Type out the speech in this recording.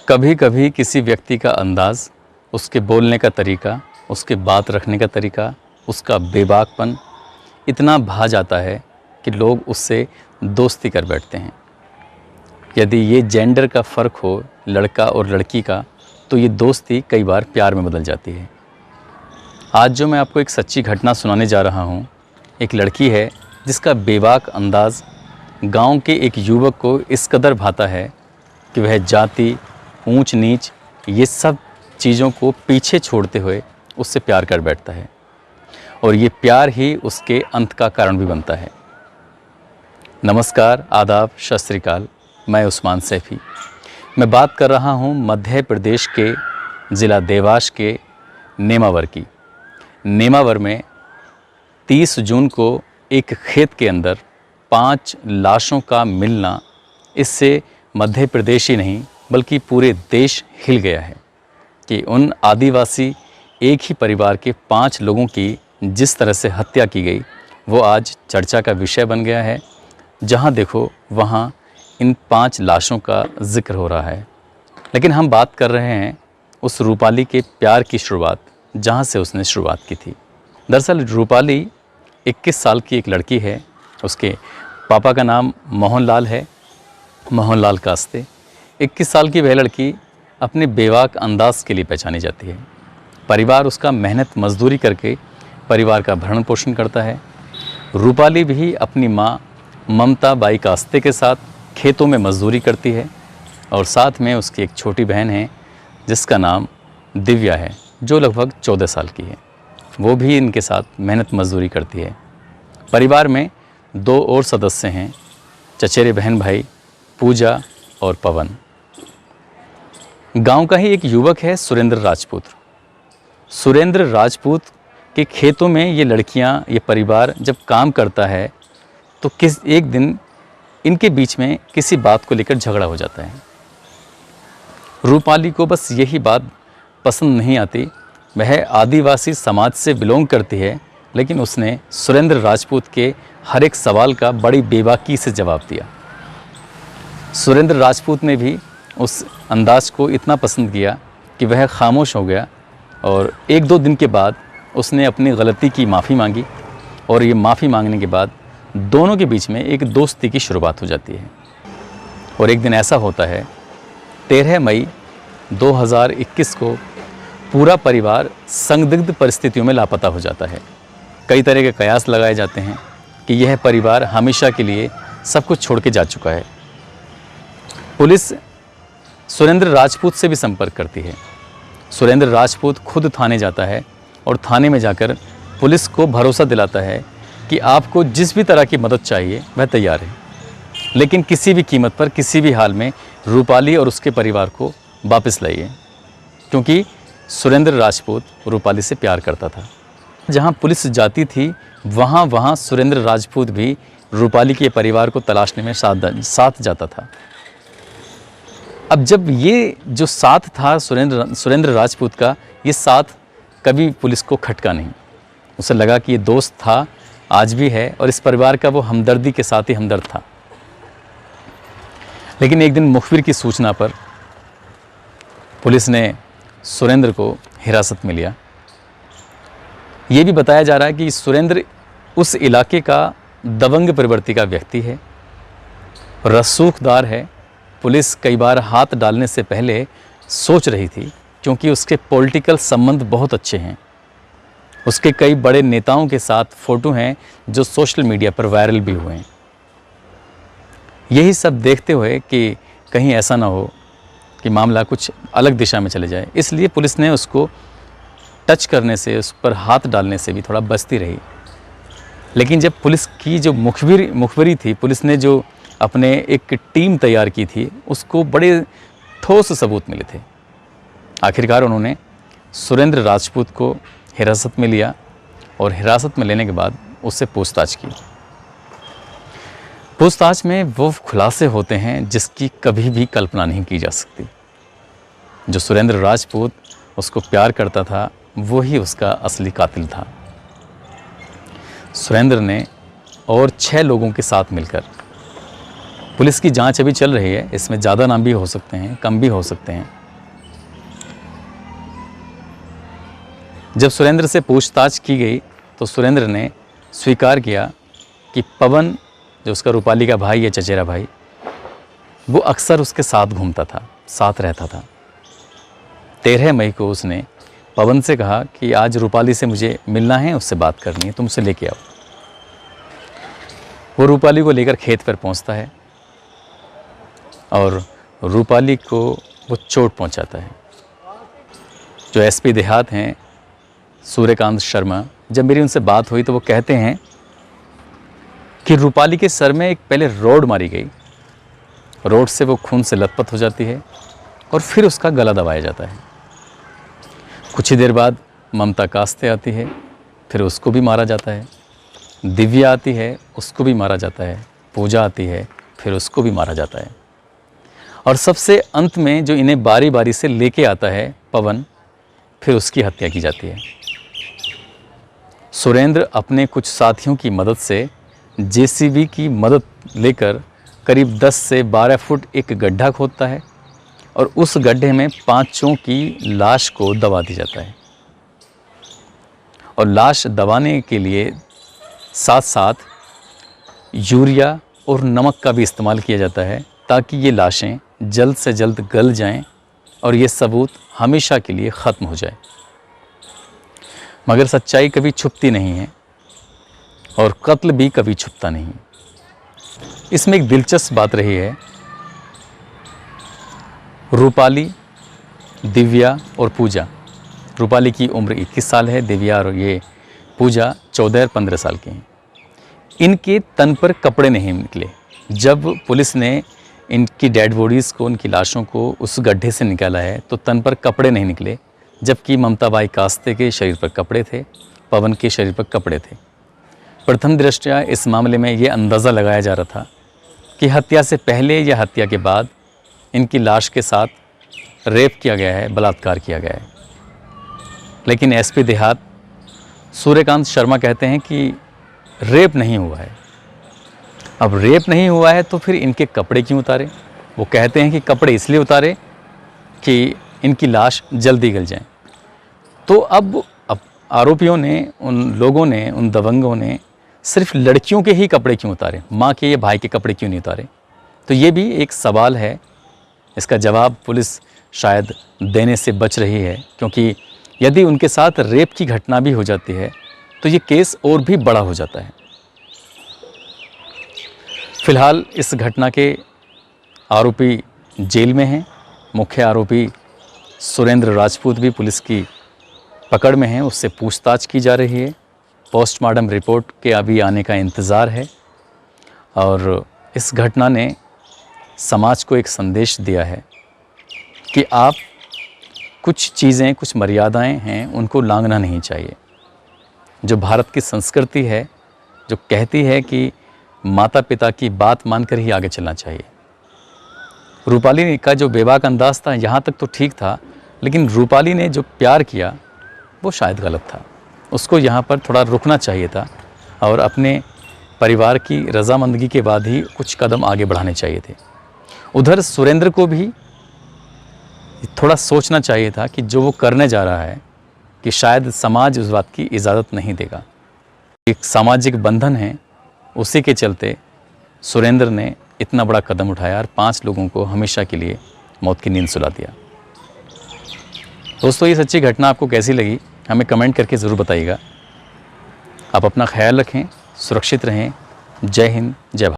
कभी कभी किसी व्यक्ति का अंदाज़, उसके बोलने का तरीका, उसके बात रखने का तरीका, उसका बेबाकपन इतना भा जाता है कि लोग उससे दोस्ती कर बैठते हैं। यदि ये जेंडर का फ़र्क हो, लड़का और लड़की का, तो ये दोस्ती कई बार प्यार में बदल जाती है। आज जो मैं आपको एक सच्ची घटना सुनाने जा रहा हूँ, एक लड़की है जिसका बेबाक अंदाज़ गांव के एक युवक को इस कदर भाता है कि वह जाति, ऊंच नीच, ये सब चीज़ों को पीछे छोड़ते हुए उससे प्यार कर बैठता है और ये प्यार ही उसके अंत का कारण भी बनता है। नमस्कार, आदाब, सत श्री अकाल। मैं उस्मान सैफ़ी। मैं बात कर रहा हूँ मध्य प्रदेश के ज़िला देवास के नेमावर की। नेमावर में 30 जून को एक खेत के अंदर 5 लाशों का मिलना, इससे मध्य प्रदेश ही नहीं बल्कि पूरे देश हिल गया है कि उन आदिवासी एक ही परिवार के 5 लोगों की जिस तरह से हत्या की गई, वो आज चर्चा का विषय बन गया है। जहाँ देखो वहाँ इन 5 लाशों का जिक्र हो रहा है। लेकिन हम बात कर रहे हैं उस रूपाली के प्यार की शुरुआत, जहाँ से उसने शुरुआत की थी। दरअसल रूपाली 21 साल की एक लड़की है। उसके पापा का नाम मोहनलाल है, मोहनलाल कास्ते। 21 साल की वह लड़की अपने बेबाक अंदाज़ के लिए पहचानी जाती है। परिवार उसका मेहनत मजदूरी करके परिवार का भरण पोषण करता है। रूपाली भी अपनी माँ ममता बाई कास्ते के साथ खेतों में मजदूरी करती है और साथ में उसकी एक छोटी बहन है जिसका नाम दिव्या है, जो लगभग 14 साल की है। वो भी इनके साथ मेहनत मजदूरी करती है। परिवार में 2 और सदस्य हैं, चचेरे बहन भाई पूजा और पवन। गांव का ही एक युवक है सुरेंद्र राजपूत। सुरेंद्र राजपूत के खेतों में ये लड़कियां, ये परिवार जब काम करता है तो एक दिन इनके बीच में किसी बात को लेकर झगड़ा हो जाता है। रूपाली को बस यही बात पसंद नहीं आती। वह आदिवासी समाज से बिलोंग करती है, लेकिन उसने सुरेंद्र राजपूत के हर एक सवाल का बड़ी बेबाकी से जवाब दिया। सुरेंद्र राजपूत ने भी उस अंदाज को इतना पसंद किया कि वह खामोश हो गया और 1-2 दिन के बाद उसने अपनी गलती की माफ़ी मांगी और ये माफ़ी मांगने के बाद दोनों के बीच में एक दोस्ती की शुरुआत हो जाती है। और एक दिन ऐसा होता है, 13 मई 2021 को पूरा परिवार संदिग्ध परिस्थितियों में लापता हो जाता है। कई तरह के कयास लगाए जाते हैं कि यह परिवार हमेशा के लिए सब कुछ छोड़ के जा चुका है। पुलिस सुरेंद्र राजपूत से भी संपर्क करती है। सुरेंद्र राजपूत खुद थाने जाता है और थाने में जाकर पुलिस को भरोसा दिलाता है कि आपको जिस भी तरह की मदद चाहिए वह तैयार है, लेकिन किसी भी कीमत पर, किसी भी हाल में रूपाली और उसके परिवार को वापस लाइए, क्योंकि सुरेंद्र राजपूत रूपाली से प्यार करता था। जहां पुलिस जाती थी वहां सुरेंद्र राजपूत भी रूपाली के परिवार को तलाशने में साथ जाता था। अब जब ये जो साथ था सुरेंद्र राजपूत का, ये साथ कभी पुलिस को खटका नहीं। उसे लगा कि ये दोस्त था, आज भी है, और इस परिवार का वो हमदर्दी के साथ ही हमदर्द था। लेकिन एक दिन मुखबिर की सूचना पर पुलिस ने सुरेंद्र को हिरासत में लिया। ये भी बताया जा रहा है कि सुरेंद्र उस इलाके का दबंग प्रवृत्ति का व्यक्ति है, रसूखदार है। पुलिस कई बार हाथ डालने से पहले सोच रही थी, क्योंकि उसके पॉलिटिकल संबंध बहुत अच्छे हैं। उसके कई बड़े नेताओं के साथ फ़ोटो हैं जो सोशल मीडिया पर वायरल भी हुए हैं। यही सब देखते हुए कि कहीं ऐसा ना हो कि मामला कुछ अलग दिशा में चले जाए, इसलिए पुलिस ने उसको टच करने से, उस पर हाथ डालने से भी थोड़ा बचती रही। लेकिन जब पुलिस की जो मुखबिरी थी, पुलिस ने जो अपने एक टीम तैयार की थी, उसको बड़े ठोस सबूत मिले थे। आखिरकार उन्होंने सुरेंद्र राजपूत को हिरासत में लिया और हिरासत में लेने के बाद उससे पूछताछ की। पूछताछ में वो खुलासे होते हैं जिसकी कभी भी कल्पना नहीं की जा सकती। जो सुरेंद्र राजपूत उसको प्यार करता था, वो ही उसका असली कातिल था। सुरेंद्र ने और 6 लोगों के साथ मिलकर पुलिस की जांच अभी चल रही है, इसमें ज़्यादा नाम भी हो सकते हैं, कम भी हो सकते हैं। जब सुरेंद्र से पूछताछ की गई तो सुरेंद्र ने स्वीकार किया कि पवन, जो उसका रूपाली का भाई है, चचेरा भाई, वो अक्सर उसके साथ घूमता था, साथ रहता था। 13 मई को उसने पवन से कहा कि आज रूपाली से मुझे मिलना है, उससे बात करनी है, तुम उसे लेके आओ। वो रूपाली को लेकर खेत पर पहुंचता है और रूपाली को वो चोट पहुंचाता है। जो एसपी देहात हैं सूर्यकांत शर्मा, जब मेरी उनसे बात हुई तो वो कहते हैं कि रूपाली के सर में एक पहले रोड मारी गई, रोड से वो खून से लथपथ हो जाती है और फिर उसका गला दबाया जाता है। कुछ ही देर बाद ममता कास्ते आती है, फिर उसको भी मारा जाता है। दिव्या आती है, उसको भी मारा जाता है। पूजा आती है, फिर उसको भी मारा जाता है। और सबसे अंत में जो इन्हें बारी बारी से लेके आता है पवन, फिर उसकी हत्या की जाती है। सुरेंद्र अपने कुछ साथियों की मदद से जेसीबी की मदद लेकर करीब 10 से 12 फुट एक गड्ढा खोदता है और उस गड्ढे में 5 की लाश को दबा दिया जाता है। और लाश दबाने के लिए साथ साथ यूरिया और नमक का भी इस्तेमाल किया जाता है ताकि ये लाशें जल्द से जल्द गल जाएं और ये सबूत हमेशा के लिए ख़त्म हो जाए। मगर सच्चाई कभी छुपती नहीं है और कत्ल भी कभी छुपता नहीं। इसमें एक दिलचस्प बात रही है, रूपाली, दिव्या और पूजा। रूपाली की उम्र 21 साल है, दिव्या और ये पूजा 14 और 15 साल की हैं। इनके तन पर कपड़े नहीं निकले। जब पुलिस ने इनकी डेड बॉडीज़ को, उनकी लाशों को उस गड्ढे से निकाला है तो तन पर कपड़े नहीं निकले, जबकि ममताबाई कास्ते के शरीर पर कपड़े थे, पवन के शरीर पर कपड़े थे। प्रथम दृष्टया इस मामले में ये अंदाज़ा लगाया जा रहा था कि हत्या से पहले या हत्या के बाद इनकी लाश के साथ रेप किया गया है, बलात्कार किया गया है। लेकिन एसपी देहात सूर्यकांत शर्मा कहते हैं कि रेप नहीं हुआ है। अब रेप नहीं हुआ है तो फिर इनके कपड़े क्यों उतारे? वो कहते हैं कि कपड़े इसलिए उतारे कि इनकी लाश जल्दी गल जाए। तो अब आरोपियों ने, उन लोगों ने, उन दबंगों ने सिर्फ लड़कियों के ही कपड़े क्यों उतारे, माँ के या भाई के कपड़े क्यों नहीं उतारे? तो ये भी एक सवाल है। इसका जवाब पुलिस शायद देने से बच रही है, क्योंकि यदि उनके साथ रेप की घटना भी हो जाती है तो ये केस और भी बड़ा हो जाता है। फिलहाल इस घटना के आरोपी जेल में हैं। मुख्य आरोपी सुरेंद्र राजपूत भी पुलिस की पकड़ में हैं, उससे पूछताछ की जा रही है। पोस्टमार्टम रिपोर्ट के अभी आने का इंतज़ार है। और इस घटना ने समाज को एक संदेश दिया है कि आप कुछ चीज़ें, कुछ मर्यादाएं हैं, उनको लांघना नहीं चाहिए। जो भारत की संस्कृति है, जो कहती है कि माता पिता की बात मानकर ही आगे चलना चाहिए। रूपाली का जो बेबाक अंदाज़ था यहाँ तक तो ठीक था, लेकिन रूपाली ने जो प्यार किया वो शायद गलत था। उसको यहाँ पर थोड़ा रुकना चाहिए था और अपने परिवार की रजामंदगी के बाद ही कुछ कदम आगे बढ़ाने चाहिए थे। उधर सुरेंद्र को भी थोड़ा सोचना चाहिए था कि जो वो करने जा रहा है कि शायद समाज उस बात की इजाज़त नहीं देगा। एक सामाजिक बंधन है, उसी के चलते सुरेंद्र ने इतना बड़ा कदम उठाया और 5 लोगों को हमेशा के लिए मौत की नींद सुला दिया। दोस्तों, ये सच्ची घटना आपको कैसी लगी हमें कमेंट करके ज़रूर बताइएगा। आप अपना ख्याल रखें, सुरक्षित रहें। जय हिंद, जय भारत।